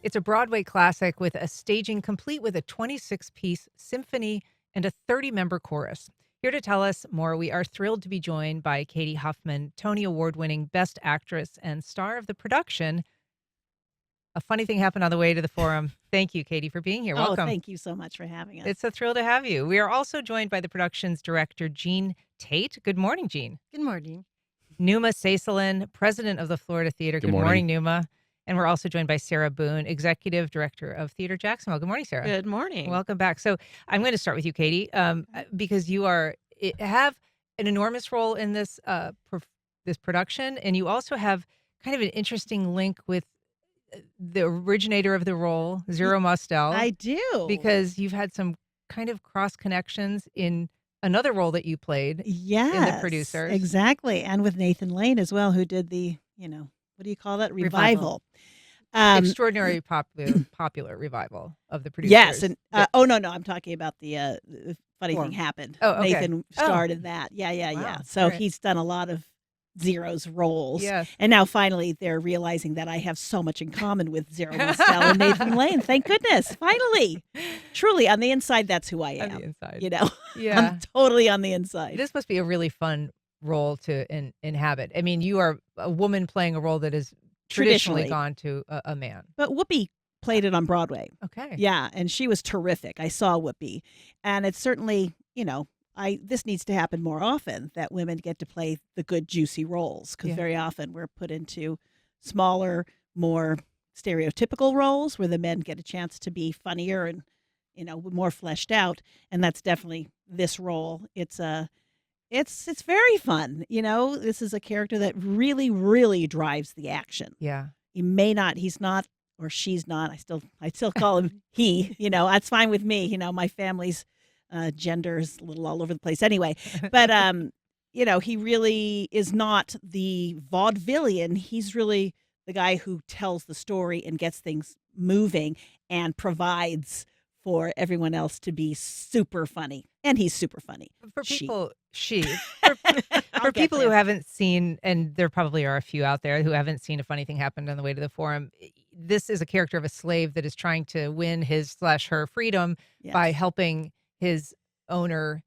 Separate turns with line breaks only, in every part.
It's a Broadway classic with a staging complete with a 26-piece symphony and a 30-member chorus. Here to tell us more, we are thrilled to be joined by Cady Huffman, Tony Award-winning Best Actress and star of the production. A funny thing happened on the way to the forum. Thank you, Cady, for being here.
Oh,
Welcome.
thank you so much for having us.
It's a thrill to have you. We are also joined by the production's director, Tait. Good morning, Jean.
Good morning.
Numa Saisselin, president of the Florida Theater. Good morning, Numa. And we're also joined by Sarah Boone, executive director of Theatre Jacksonville. Good morning, Sarah.
Good morning.
Welcome back. So I'm going to start with you, Cady, because you have an enormous role in this this production, and you also have kind of an interesting link with the originator of the role, Zero Mostel.
I do.
Because you've had some kind of cross connections in another role that you played in the producers.
Exactly. And with Nathan Lane as well, who did the, what do you call that? Revival.
Extraordinary popular revival of the producers.
Yes. And no, I'm talking about the funny thing happened.
Oh, okay.
Nathan starred in that. Yeah.
Wow.
So
Right.
he's done a lot of Zero's roles.
Yes.
And now finally they're realizing that I have so much in common with Zero Mostel and Nathan Lane. Thank goodness. Finally. Truly, on the inside, that's who I am.
On the inside.
Yeah.
Yeah.
I'm totally on the inside.
This must be a really fun role to inhabit. I mean, you are a woman playing a role that is traditionally gone to a man.
But Whoopi played it on Broadway.
Okay.
Yeah, and she was terrific. I saw Whoopi. And it's certainly, this needs to happen more often, that women get to play the good, juicy roles, because very often we're put into smaller, more stereotypical roles where the men get a chance to be funnier and, more fleshed out. And that's definitely this role. It's very fun. This is a character that really, really drives the action.
Yeah.
He's not, or she's not. I still call him he. That's fine with me. My family's gender is a little all over the place anyway. But he really is not the vaudevillian. He's really the guy who tells the story and gets things moving and provides for everyone else to be super funny. And he's super funny.
For people,
I'll
for
get
people who
there.
haven't seen, and there probably are a few out there who haven't seen A Funny Thing Happened on the Way to the Forum, this is a character of a slave that is trying to win his/her freedom by helping his owner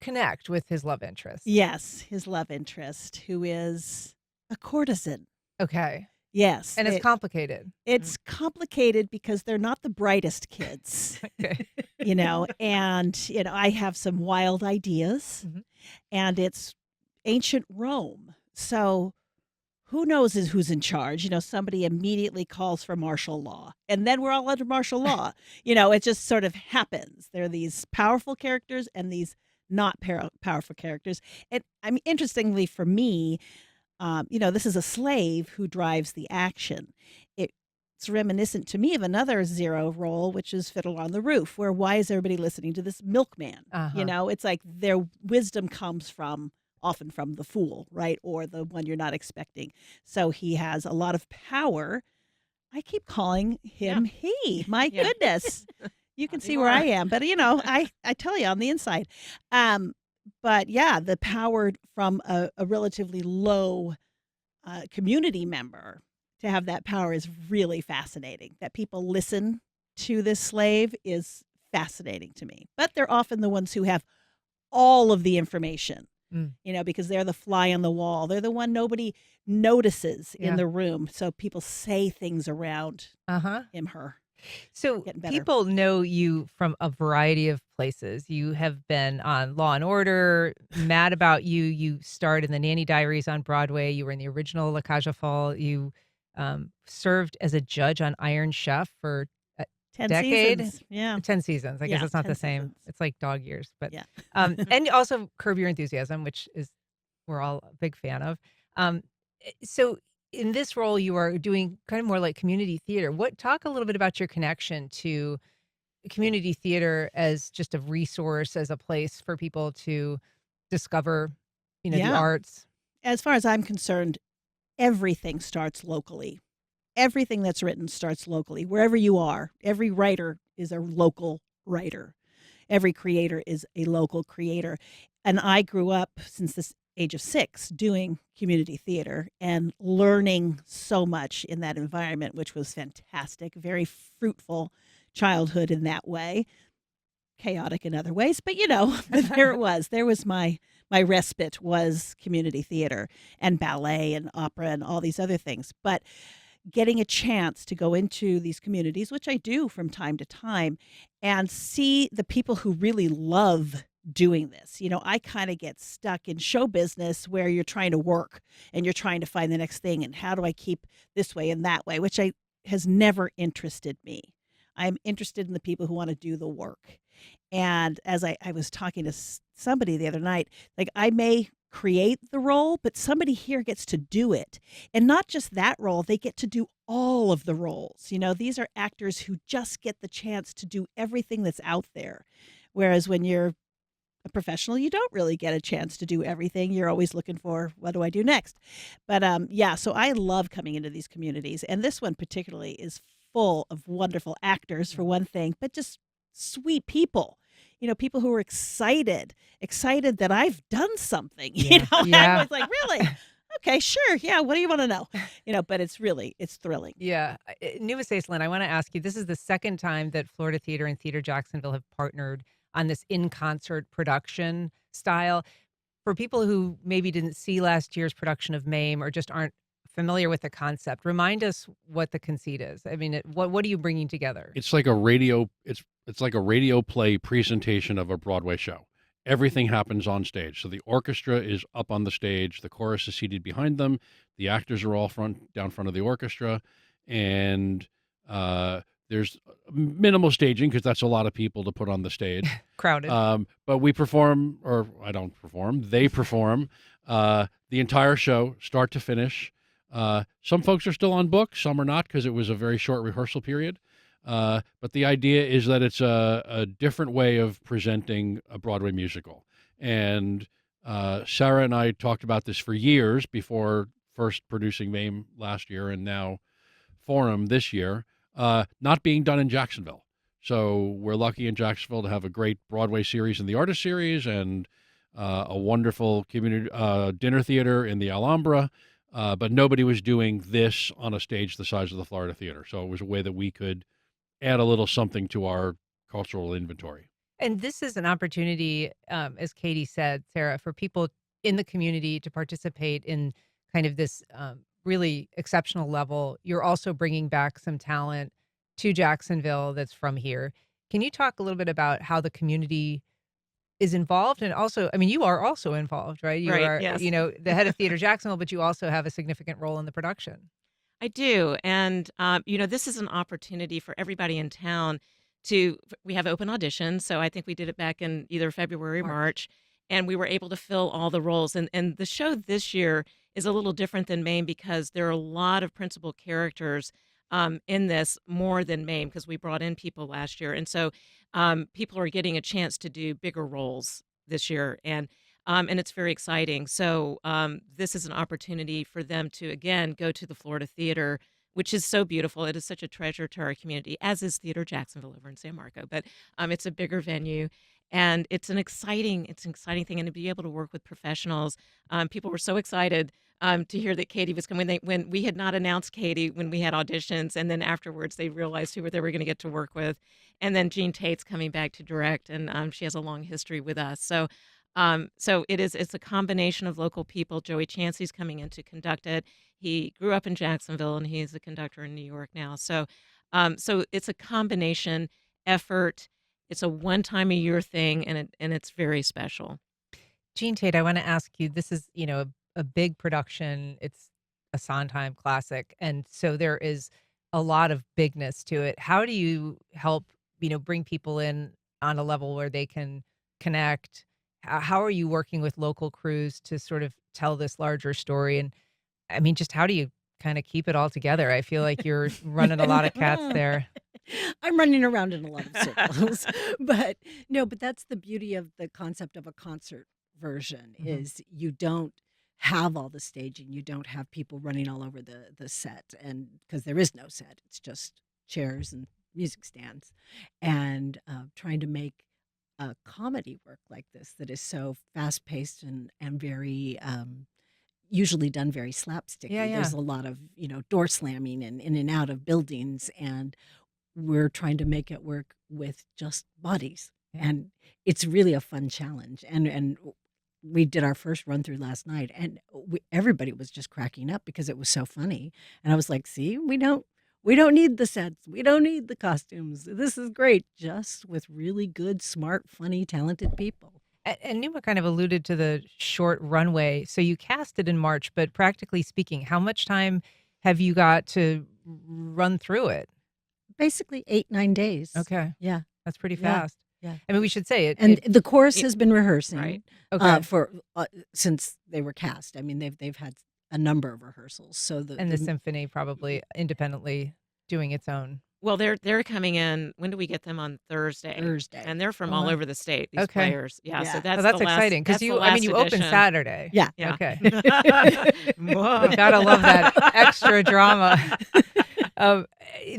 connect with his love interest.
Yes, his love interest, who is a courtesan.
Okay.
Yes.
And it's complicated.
It's complicated because they're not the brightest kids.
Okay.
And I have some wild ideas,
Mhm.
and it's ancient Rome. So who knows who's in charge? Somebody immediately calls for martial law, and then we're all under martial law. It just sort of happens. There are these powerful characters and these not powerful characters. And interestingly for me, this is a slave who drives the action. It's reminiscent to me of another Zero role, which is Fiddler on the Roof, where why is everybody listening to this milkman?
Uh-huh.
It's like their wisdom comes often from the fool, right? Or the one you're not expecting. So he has a lot of power. I keep calling him he. My goodness. You can see where I am. But, I tell you, on the inside. But yeah, the power from a relatively low community member to have that power is really fascinating. That people listen to this slave is fascinating to me. But they're often the ones who have all of the information, because they're the fly on the wall. They're the one nobody notices in the room. So people say things around him, her.
So people know you from a variety of places. You have been on Law and Order, Mad About You. You starred in The Nanny Diaries on Broadway. You were in the original La Cage aux Folles. You served as a judge on Iron Chef for a
10
decade.
seasons. Yeah.
10 seasons. I guess it's not
10
the same.
seasons.
It's like dog years. But
Yeah.
and also Curb Your Enthusiasm, which is we're all a big fan of. So in this role, you are doing kind of more like community theater. Talk a little bit about your connection to community theater as just a resource, as a place for people to discover, the arts.
As far as I'm concerned, everything starts locally. Everything that's written starts locally. Wherever you are, every writer is a local writer. Every creator is a local creator. And I grew up, since this age of 6 doing community theater and learning so much in that environment, which was fantastic, very fruitful childhood in that way, chaotic in other ways, but but there it was. There was my respite was community theater and ballet and opera and all these other things. But getting a chance to go into these communities, which I do from time to time, and see the people who really love doing this. I kind of get stuck in show business where you're trying to work and you're trying to find the next thing and how do I keep this way and that way, which I has never interested me. I'm interested in the people who want to do the work. And as I was talking to somebody the other night, like I may create the role, but somebody here gets to do it. And not just that role, they get to do all of the roles. These are actors who just get the chance to do everything that's out there. Whereas when you're a professional, you don't really get a chance to do everything. You're always looking for, what do I do next? But yeah, so I love coming into these communities. And this one particularly is full of wonderful actors, for one thing, but just sweet people. People who are excited that I've done something. I
Yeah.
was like, really? Okay, sure. Yeah. What do you want to know? But it's thrilling.
Yeah. Numa Saisselin, I want to ask you, this is the second time that Florida Theatre and Theatre Jacksonville have partnered on this in-concert production style. For people who maybe didn't see last year's production of MAME or just aren't familiar with the concept, remind us what the conceit is. I mean, what are you bringing together?
It's like a radio. It's like a radio play presentation of a Broadway show. Everything happens on stage. So the orchestra is up on the stage. The chorus is seated behind them. The actors are all down front of the orchestra, and there's minimal staging because that's a lot of people to put on the stage.
Crowded.
But we perform, or I don't perform. They perform the entire show, start to finish. Some folks are still on book, some are not because it was a very short rehearsal period. But the idea is that it's a different way of presenting a Broadway musical. And Sarah and I talked about this for years before first producing MAME last year and now Forum this year, not being done in Jacksonville. So we're lucky in Jacksonville to have a great Broadway series in the Artist Series and a wonderful community dinner theater in the Alhambra. But nobody was doing this on a stage the size of the Florida Theater. So it was a way that we could add a little something to our cultural inventory.
And this is an opportunity, as Cady said, Sarah, for people in the community to participate in kind of this really exceptional level. You're also bringing back some talent to Jacksonville that's from here. Can you talk a little bit about how the community is involved? And also, I mean, you are also involved, right? You
Right,
are,
yes.
the head of Theatre Jacksonville, but you also have a significant role in the production.
I do. And, this is an opportunity for everybody in town we have open auditions. So I think we did it back in either February or March, and we were able to fill all the roles. And the show this year is a little different than MAME because there are a lot of principal characters in this more than MAME because we brought in people last year. And so people are getting a chance to do bigger roles this year. And it's very exciting. So this is an opportunity for them to, again, go to the Florida Theater, which is so beautiful. It is such a treasure to our community, as is Theatre Jacksonville over in San Marco. But it's a bigger venue, and it's an exciting thing. And to be able to work with professionals, people were so excited to hear that Cady was coming. When we had not announced Cady when we had auditions, and then afterwards they realized who they were going to get to work with. And then Jean Tait's coming back to direct, and she has a long history with us. So it's a combination of local people. Joey Chansey's coming in to conduct it. He grew up in Jacksonville and he's a conductor in New York now. So it's a combination effort. It's a one time a year thing, and it's very special.
Jean Tait, I want to ask you, this is, a big production. It's a Sondheim classic. And so there is a lot of bigness to it. How do you help, bring people in on a level where they can connect? How are you working with local crews to sort of tell this larger story? And I mean, just how do you kind of keep it all together? I feel like you're running a lot of cats there.
I'm running around in a lot of circles. But that's the beauty of the concept of a concert version is you don't have all the staging. You don't have people running all over the set, and because there is no set, it's just chairs and music stands, and trying to make comedy work like this that is so fast paced and very usually done very slapsticky.
Yeah, yeah.
There's a lot of door slamming and in and out of buildings, and we're trying to make it work with just bodies,
Yeah.
and it's really a fun challenge. And we did our first run through last night, and everybody was just cracking up because it was so funny. And I was like, "See, we don't need the sets, we don't need the costumes. This is great, just with really good, smart, funny, talented people."
And Numa kind of alluded to the short runway. So you cast it in March, but practically speaking, how much time have you got to run through it?
Basically 8-9 days.
Okay.
Yeah.
That's pretty
Yeah.
fast.
Yeah.
I mean, we should say it.
And the chorus
it-
has been rehearsing
Right.
Okay.
for since they were cast. I mean, they've had a number of rehearsals. So
And the symphony probably independently doing its own.
Well, they're coming in. When do we get them on Thursday?
Thursday.
And they're from
Oh,
all
wow.
over the state. These
Okay.
players, yeah.
Yeah.
So
Oh,
that's
That's
the last,
exciting because
that's the
you
last
open
edition.
Saturday.
Yeah.
Yeah.
Okay.
Whoa.
Gotta love that extra drama.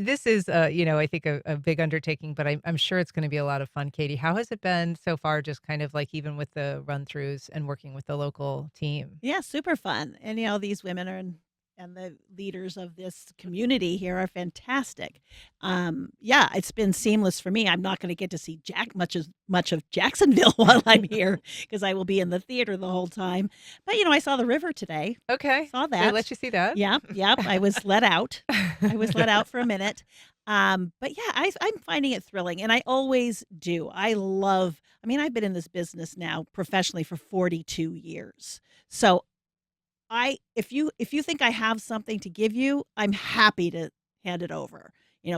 This is, I think a big undertaking, but I'm sure it's going to be a lot of fun. Cady, how has it been so far? Just kind of like even with the run throughs and working with the local team.
Yeah, super fun. And these women and the leaders of this community here are fantastic. Yeah, it's been seamless for me. I'm not going to get to see much of Jacksonville while I'm here because I will be in the theater the whole time. But I saw the river today.
Okay,
Saw
they
that.
let you see that.
Yep. I was let out. I was let out for a minute. But yeah, I'm finding it thrilling, and I always do. I've been in this business now professionally for 42 years. So if you think I have something to give you, I'm happy to hand it over.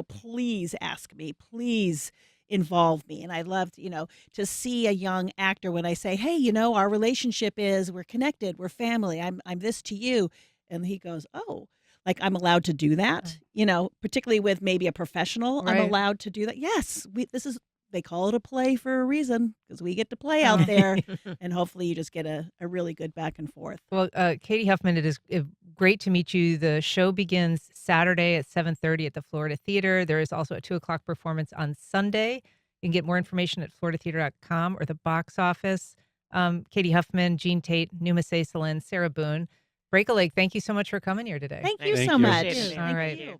Please ask me. Please involve me. And I love, to see a young actor when I say, "Hey, our relationship is we're connected, we're family. I'm this to you," and he goes, "Oh." Like I'm allowed to do that, particularly with maybe a professional. I'm
Right.
allowed to do that. Yes, they call it a play for a reason because we get to play out there, and hopefully you just get a really good back and forth.
Well, Cady Huffman, it is great to meet you. The show begins Saturday at 7:30 at the Florida Theater. There is also a 2:00 performance on Sunday. You can get more information at floridatheater.com or the box office. Cady Huffman, Tait, Numa Saisselin, Sarah Boone. Break a Leg, thank you so much for coming here today.
Thank you
Thank
so
you.
much.
Appreciate it.
All
Thank
right.
you.